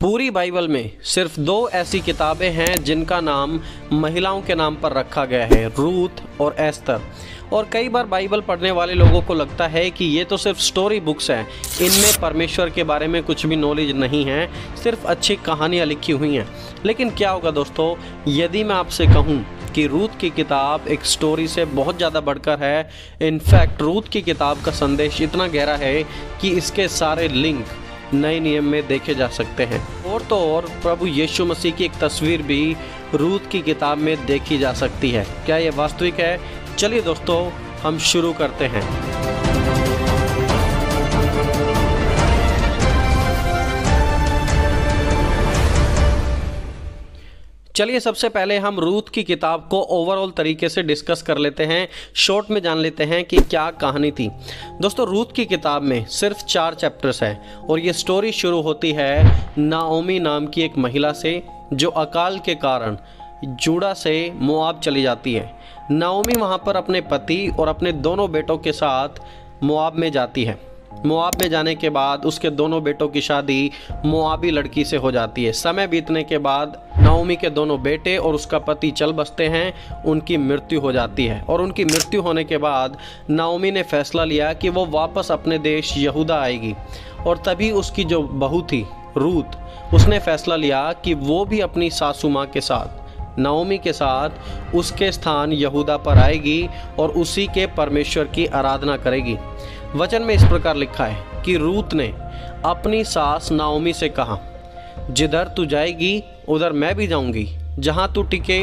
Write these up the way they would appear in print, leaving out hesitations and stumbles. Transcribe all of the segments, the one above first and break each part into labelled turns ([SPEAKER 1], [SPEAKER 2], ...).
[SPEAKER 1] पूरी बाइबल में सिर्फ 2 ऐसी किताबें हैं जिनका नाम महिलाओं के नाम पर रखा गया है, रूथ और एस्तर। और कई बार बाइबल पढ़ने वाले लोगों को लगता है कि ये तो सिर्फ स्टोरी बुक्स हैं, इनमें परमेश्वर के बारे में कुछ भी नॉलेज नहीं है, सिर्फ अच्छी कहानियाँ लिखी हुई हैं। लेकिन क्या होगा दोस्तों, यदि मैं आपसे कहूँ कि रूथ की किताब एक स्टोरी से बहुत ज़्यादा बढ़कर है। इनफैक्ट रूथ की किताब का संदेश इतना गहरा है कि इसके सारे लिंक नए नियम में देखे जा सकते हैं। और तो और प्रभु यीशु मसीह की एक तस्वीर भी रूथ की किताब में देखी जा सकती है। क्या ये वास्तविक है? चलिए दोस्तों, हम शुरू करते हैं। चलिए सबसे पहले हम रूथ की किताब को ओवरऑल तरीके से डिस्कस कर लेते हैं, शॉर्ट में जान लेते हैं कि क्या कहानी थी। दोस्तों, रूथ की किताब में सिर्फ 4 चैप्टर्स हैं और ये स्टोरी शुरू होती है नाओमी नाम की एक महिला से, जो अकाल के कारण जूडा से मोआब चली जाती है। नाओमी वहाँ पर अपने पति और अपने दोनों बेटों के साथ मोआब में जाती है। मोआब में जाने के बाद उसके दोनों बेटों की शादी मोआबी लड़की से हो जाती है। समय बीतने के बाद नाओमी के दोनों बेटे और उसका पति चल बसते हैं, उनकी मृत्यु हो जाती है। और उनकी मृत्यु होने के बाद नाओमी ने फैसला लिया कि वो वापस अपने देश यहूदा आएगी। और तभी उसकी जो बहू थी रूथ, उसने फैसला लिया कि वो भी अपनी सासू माँ के साथ, नाओमी के साथ, उसके स्थान यहूदा पर आएगी और उसी के परमेश्वर की आराधना करेगी। वचन में इस प्रकार लिखा है कि रूथ ने अपनी सास नाओमी से कहा, जिधर तू जाएगी उधर मैं भी जाऊंगी, जहाँ तू टिके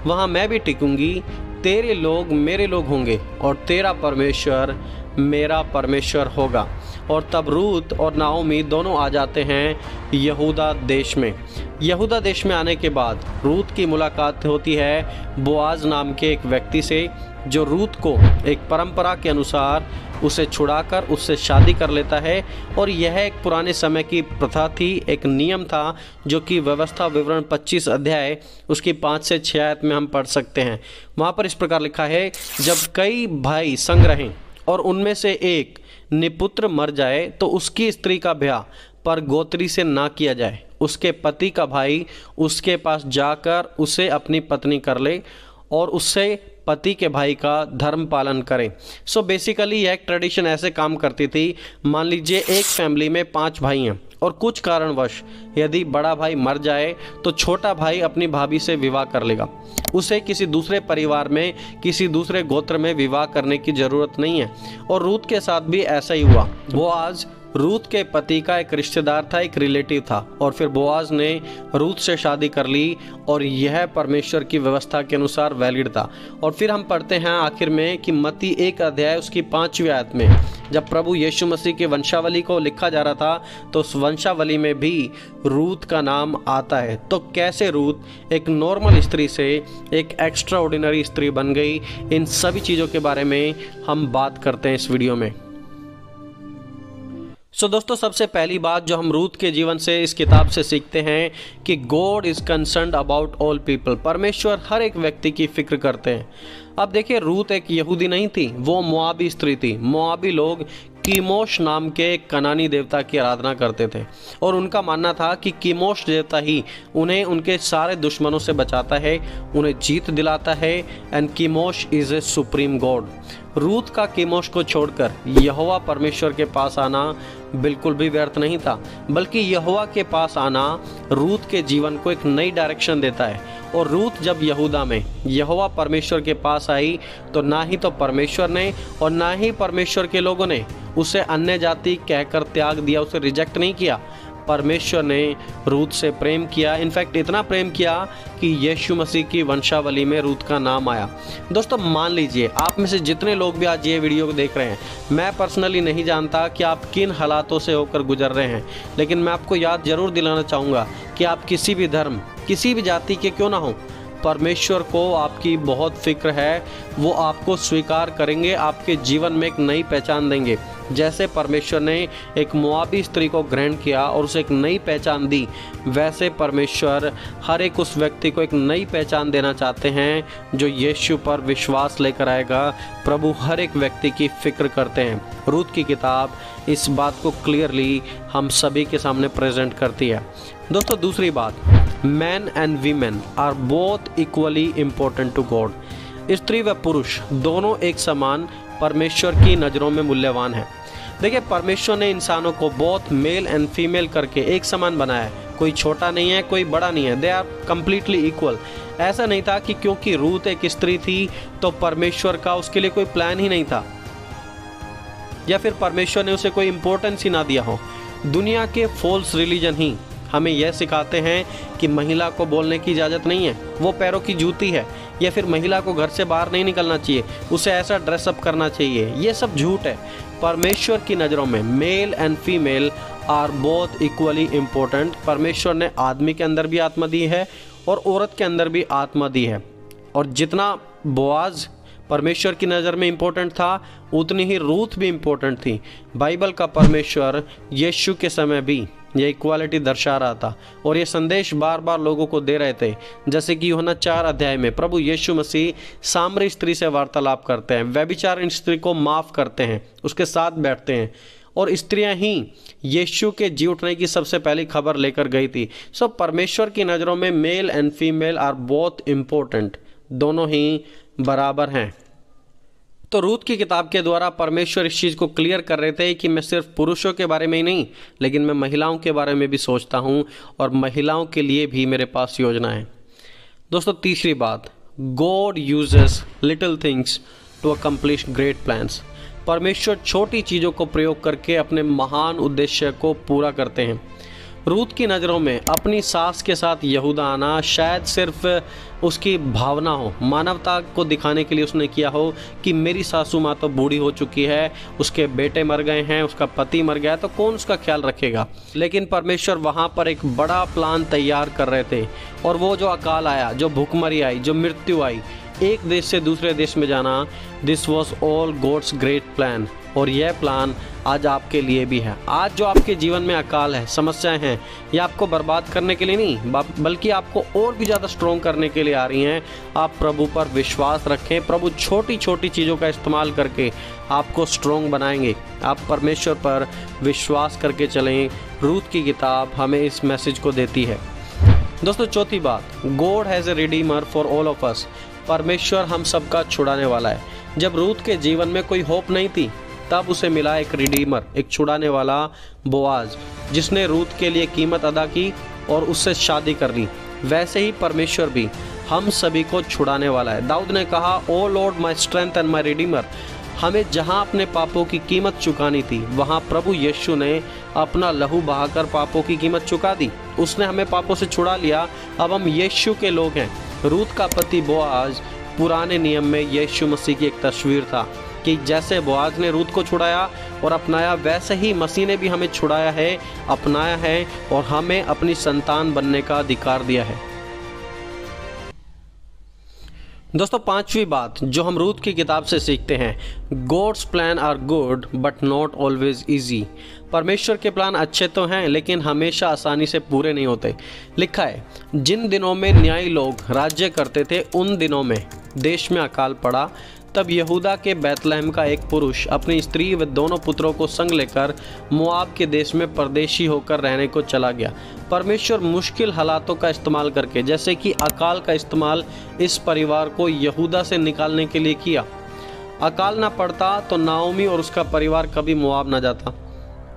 [SPEAKER 1] वहाँ मैं भी टिकूंगी। तेरे लोग मेरे लोग होंगे और तेरा परमेश्वर मेरा परमेश्वर होगा। और तब रूथ और नाओमी दोनों आ जाते हैं यहूदा देश में। यहूदा देश में आने के बाद रूथ की मुलाकात होती है बोआज नाम के एक व्यक्ति से, जो रूथ को एक परंपरा के अनुसार उसे छुड़ाकर उससे शादी कर लेता है। और यह एक पुराने समय की प्रथा थी, एक नियम था, जो कि व्यवस्था विवरण 25 अध्याय उसकी 5 से 6 आयत में हम पढ़ सकते हैं। वहाँ पर इस प्रकार लिखा है, जब कई भाई संग रहें और उनमें से एक निपुत्र मर जाए तो उसकी स्त्री का ब्याह पर गोत्री से ना किया जाए। उसके पति का भाई उसके पास जाकर उसे अपनी पत्नी कर ले और उससे पति के भाई का धर्म पालन करें। सो बेसिकली यह एक ट्रेडिशन ऐसे काम करती थी। मान लीजिए एक फैमिली में 5 भाई हैं और कुछ कारणवश यदि बड़ा भाई मर जाए तो छोटा भाई अपनी भाभी से विवाह कर लेगा। उसे किसी दूसरे परिवार में, किसी दूसरे गोत्र में विवाह करने की ज़रूरत नहीं है। और रूथ के साथ भी ऐसा ही हुआ। बोआज रूथ के पति का एक रिश्तेदार था, एक रिलेटिव था, और फिर बोआज ने रूथ से शादी कर ली और यह परमेश्वर की व्यवस्था के अनुसार वैलिड था। और फिर हम पढ़ते हैं आखिर में कि मत्ती 1 अध्याय उसकी 5वीं आयत में, जब प्रभु यीशु मसीह की वंशावली को लिखा जा रहा था तो उस वंशावली में भी रूथ का नाम आता है। तो कैसे रूथ एक नॉर्मल स्त्री से एक एक्स्ट्रा ऑर्डिनरी स्त्री बन गई, इन सभी चीज़ों के बारे में हम बात करते हैं इस वीडियो में। दोस्तों, सबसे पहली बात जो हम रूथ के जीवन से, इस किताब से सीखते हैं कि God is concerned about all people. परमेश्वर हर एक व्यक्ति की फिक्र करते हैं। अब देखिए, रूथ एक यहूदी नहीं थी, वो मोआबी स्त्री थी। मोआबी लोग कीमोश नाम के कनानी देवता की आराधना करते थे और उनका मानना था कि कीमोश देवता ही उन्हें उनके सारे दुश्मनों से बचाता है, उन्हें जीत दिलाता है। And Chemosh is a supreme god. Ruth का कीमोश को छोड़कर यहोवा परमेश्वर के पास आना बिल्कुल भी व्यर्थ नहीं था, बल्कि यहोवा के पास आना रूथ के जीवन को एक नई डायरेक्शन देता है। और रूथ जब यहूदा में यहोवा परमेश्वर के पास आई तो ना ही तो परमेश्वर ने और ना ही परमेश्वर के लोगों ने उसे अन्य जाति कहकर त्याग दिया, उसे रिजेक्ट नहीं किया। परमेश्वर ने रूथ से प्रेम किया, इनफैक्ट इतना प्रेम किया कि यीशु मसीह की वंशावली में रूथ का नाम आया। दोस्तों, मान लीजिए आप में से जितने लोग भी आज ये वीडियो को देख रहे हैं, मैं पर्सनली नहीं जानता कि आप किन हालातों से होकर गुजर रहे हैं, लेकिन मैं आपको याद जरूर दिलाना चाहूँगा कि आप किसी भी धर्म, किसी भी जाति के क्यों ना हो, परमेश्वर को आपकी बहुत फिक्र है। वो आपको स्वीकार करेंगे, आपके जीवन में एक नई पहचान देंगे। जैसे परमेश्वर ने एक मोआबी स्त्री को ग्रहण किया और उसे एक नई पहचान दी, वैसे परमेश्वर हर एक उस व्यक्ति को एक नई पहचान देना चाहते हैं जो यीशु पर विश्वास लेकर आएगा। प्रभु हर एक व्यक्ति की फिक्र करते हैं। रूत की किताब इस बात को क्लियरली हम सभी के सामने प्रेजेंट करती है। दोस्तों दूसरी बात, man and women are both equally important to God. स्त्री व पुरुष दोनों एक समान परमेश्वर की नज़रों में मूल्यवान है। देखिए, परमेश्वर ने इंसानों को बोथ मेल एंड फीमेल करके एक समान बनाया है। कोई छोटा नहीं है, कोई बड़ा नहीं है, दे आर कम्प्लीटली इक्वल। ऐसा नहीं था कि क्योंकि रूत एक स्त्री थी तो परमेश्वर का उसके लिए कोई प्लान ही नहीं था, या फिर परमेश्वर ने उसे कोई इंपॉर्टेंस ही ना दिया हो। दुनिया के फॉल्स रिलीजन ही हमें यह सिखाते हैं कि महिला को बोलने की इजाज़त नहीं है, वो पैरों की जूती है, या फिर महिला को घर से बाहर नहीं निकलना चाहिए, उसे ऐसा ड्रेसअप करना चाहिए। ये सब झूठ है। परमेश्वर की नज़रों में male and female are both equally important. परमेश्वर ने आदमी के अंदर भी आत्मा दी है और औरत के अंदर भी आत्मा दी है, और जितना बोआज परमेश्वर की नज़र में इम्पोर्टेंट था उतनी ही रूथ भी इम्पोर्टेंट थी। बाइबल का परमेश्वर यीशु के समय भी ये इक्वालिटी दर्शा रहा था और ये संदेश बार बार लोगों को दे रहे थे। जैसे कि यूहन्ना 4 अध्याय में प्रभु यीशु मसीह सामरी स्त्री से वार्तालाप करते हैं, व्यभिचारिणी स्त्री को माफ़ करते हैं, उसके साथ बैठते हैं, और स्त्रियां ही यीशु के जी उठने की सबसे पहली खबर लेकर गई थी। सो परमेश्वर की नज़रों में male and female are both important, दोनों ही बराबर हैं। तो रूत की किताब के द्वारा परमेश्वर इस चीज़ को क्लियर कर रहे थे कि मैं सिर्फ पुरुषों के बारे में ही नहीं, लेकिन मैं महिलाओं के बारे में भी सोचता हूँ, और महिलाओं के लिए भी मेरे पास योजना है। दोस्तों तीसरी बात, God uses little things to accomplish great plans. परमेश्वर छोटी चीज़ों को प्रयोग करके अपने महान उद्देश्य को पूरा करते हैं। रूत की नज़रों में अपनी सास के साथ यहूदा आना शायद सिर्फ उसकी भावना हो, मानवता को दिखाने के लिए उसने किया हो कि मेरी सासू माँ तो बूढ़ी हो चुकी है, उसके बेटे मर गए हैं, उसका पति मर गया है, तो कौन उसका ख्याल रखेगा। लेकिन परमेश्वर वहाँ पर एक बड़ा प्लान तैयार कर रहे थे, और वो जो अकाल आया, जो भूखमरी आई, जो मृत्यु आई, एक देश से दूसरे देश में जाना, this was all God's great plan. और यह प्लान आज आपके लिए भी है। आज जो आपके जीवन में अकाल है, समस्याएं हैं, ये आपको बर्बाद करने के लिए नहीं, बल्कि आपको और भी ज़्यादा स्ट्रॉन्ग करने के लिए आ रही हैं। आप प्रभु पर विश्वास रखें। प्रभु छोटी छोटी चीज़ों का इस्तेमाल करके आपको स्ट्रॉन्ग बनाएंगे। आप परमेश्वर पर विश्वास करके चलें। रूत की किताब हमें इस मैसेज को देती है। दोस्तों चौथी बात, God has a Redeemer for all of us. परमेश्वर हम सबका छुड़ाने वाला है। जब रूत के जीवन में कोई होप नहीं थी, तब उसे मिला एक रिडीमर, एक छुड़ाने वाला बोआज, जिसने रूत के लिए कीमत अदा की और उससे शादी कर ली। वैसे ही परमेश्वर भी हम सभी को छुड़ाने वाला है। दाऊद ने कहा, O Lord my strength and my redeemer. हमें जहां अपने पापों की कीमत चुकानी थी, वहां प्रभु यीशु ने अपना लहू बहाकर पापों की कीमत चुका दी। उसने हमें पापों से छुड़ा लिया। अब हम यीशु के लोग हैं। रूत का पति बोआज पुराने नियम में यीशु मसीह की एक तस्वीर था कि जैसे बोआज ने रूत को छुड़ाया और अपनाया, वैसे ही मसीह ने भी हमें छुड़ाया है, अपनाया है, और हमें अपनी संतान बनने का अधिकार दिया है। दोस्तों पांचवी बात जो हम रूत की किताब से सीखते हैं, God's plan are good but not always easy. परमेश्वर के प्लान अच्छे तो हैं, लेकिन हमेशा आसानी से पूरे नहीं होते। लिखा है, जिन दिनों में न्यायी लोग राज्य करते थे, उन दिनों में देश में अकाल पड़ा। तब यहूदा के बैतलहम का एक पुरुष अपनी स्त्री व दोनों पुत्रों को संग लेकर मोआब के देश में परदेशी होकर रहने को चला गया। परमेश्वर मुश्किल हालातों का इस्तेमाल करके, जैसे कि अकाल का इस्तेमाल इस परिवार को यहूदा से निकालने के लिए किया। अकाल ना पड़ता तो नाओमी और उसका परिवार कभी मोआब ना जाता,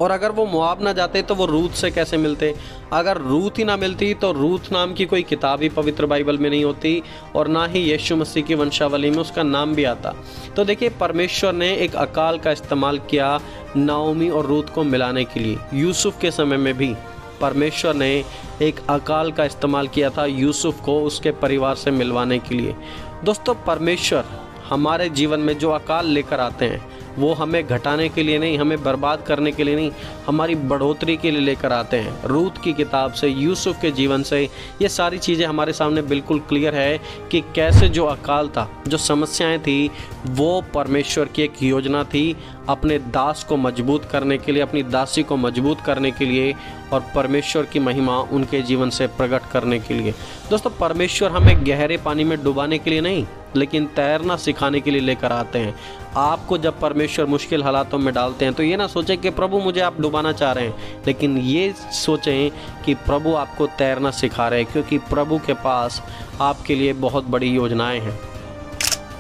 [SPEAKER 1] और अगर वो मोआब ना जाते तो वो रूत से कैसे मिलते। अगर रूत ही ना मिलती तो रूत नाम की कोई किताब ही पवित्र बाइबल में नहीं होती, और ना ही यीशु मसीह की वंशावली में उसका नाम भी आता। तो देखिए, परमेश्वर ने एक अकाल का इस्तेमाल किया नाओमी और रूत को मिलाने के लिए। यूसुफ के समय में भी परमेश्वर ने एक अकाल का इस्तेमाल किया था यूसुफ को उसके परिवार से मिलवाने के लिए। दोस्तों परमेश्वर हमारे जीवन में जो अकाल लेकर आते हैं, वो हमें घटाने के लिए नहीं, हमें बर्बाद करने के लिए नहीं, हमारी बढ़ोतरी के लिए लेकर आते हैं। रूत की किताब से, यूसुफ के जीवन से ये सारी चीज़ें हमारे सामने बिल्कुल क्लियर है कि कैसे जो अकाल था, जो समस्याएं थी, वो परमेश्वर की एक योजना थी अपने दास को मजबूत करने के लिए, अपनी दासी को मजबूत करने के लिए और परमेश्वर की महिमा उनके जीवन से प्रकट करने के लिए। दोस्तों, परमेश्वर हमें गहरे पानी में डुबाने के लिए नहीं, लेकिन तैरना सिखाने के लिए लेकर आते हैं। आपको जब परमेश्वर मुश्किल हालातों में डालते हैं तो ये ना सोचें कि प्रभु मुझे आप डुबाना चाह रहे हैं, लेकिन ये सोचें कि प्रभु आपको तैरना सिखा रहे हैं, क्योंकि प्रभु के पास आपके लिए बहुत बड़ी योजनाएं हैं।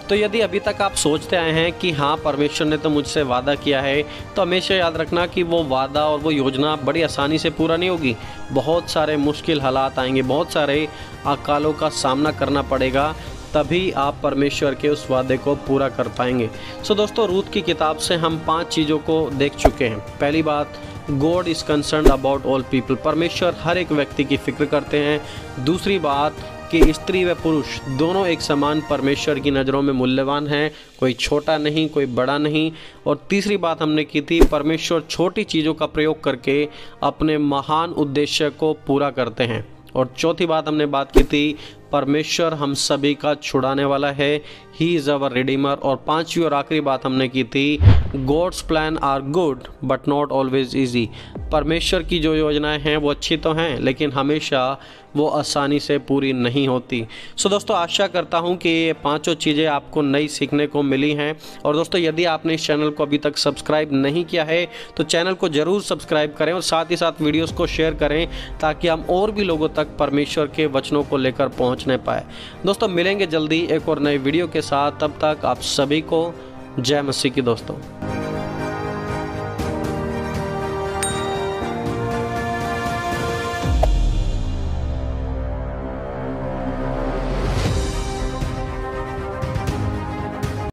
[SPEAKER 1] तो यदि अभी तक आप सोचते आए हैं कि हाँ, परमेश्वर ने तो मुझसे वादा किया है, तो हमेशा याद रखना कि वो वादा और वो योजना बड़ी आसानी से पूरा नहीं होगी। बहुत सारे मुश्किल हालात आएंगे, बहुत सारे अकालों का सामना करना पड़ेगा, तभी आप परमेश्वर के उस वादे को पूरा कर पाएंगे। सो दोस्तों, रूत की किताब से हम 5 चीज़ों को देख चुके हैं। पहली बात, God is concerned about all people, परमेश्वर हर एक व्यक्ति की फिक्र करते हैं। दूसरी बात कि स्त्री व पुरुष दोनों एक समान परमेश्वर की नज़रों में मूल्यवान हैं, कोई छोटा नहीं, कोई बड़ा नहीं। और तीसरी बात हमने की थी, परमेश्वर छोटी चीज़ों का प्रयोग करके अपने महान उद्देश्य को पूरा करते हैं। और चौथी बात हमने बात की थी, परमेश्वर हम सभी का छुड़ाने वाला है, ही इज़ अवर रिडीमर। और पांचवी और आखिरी बात हमने की थी, God's plan are good but not always easy, परमेश्वर की जो योजनाएं हैं वो अच्छी तो हैं, लेकिन हमेशा वो आसानी से पूरी नहीं होती। सो दोस्तों, आशा करता हूँ कि ये 5 चीज़ें आपको नई सीखने को मिली हैं। और दोस्तों, यदि आपने इस चैनल को अभी तक सब्सक्राइब नहीं किया है तो चैनल को ज़रूर सब्सक्राइब करें और साथ ही साथ वीडियोस को शेयर करें, ताकि हम और भी लोगों तक परमेश्वर के वचनों को लेकर पहुँचने पाए। दोस्तों, मिलेंगे जल्दी एक और नई वीडियो के साथ, तब तक आप सभी को जय मसीह की। दोस्तों।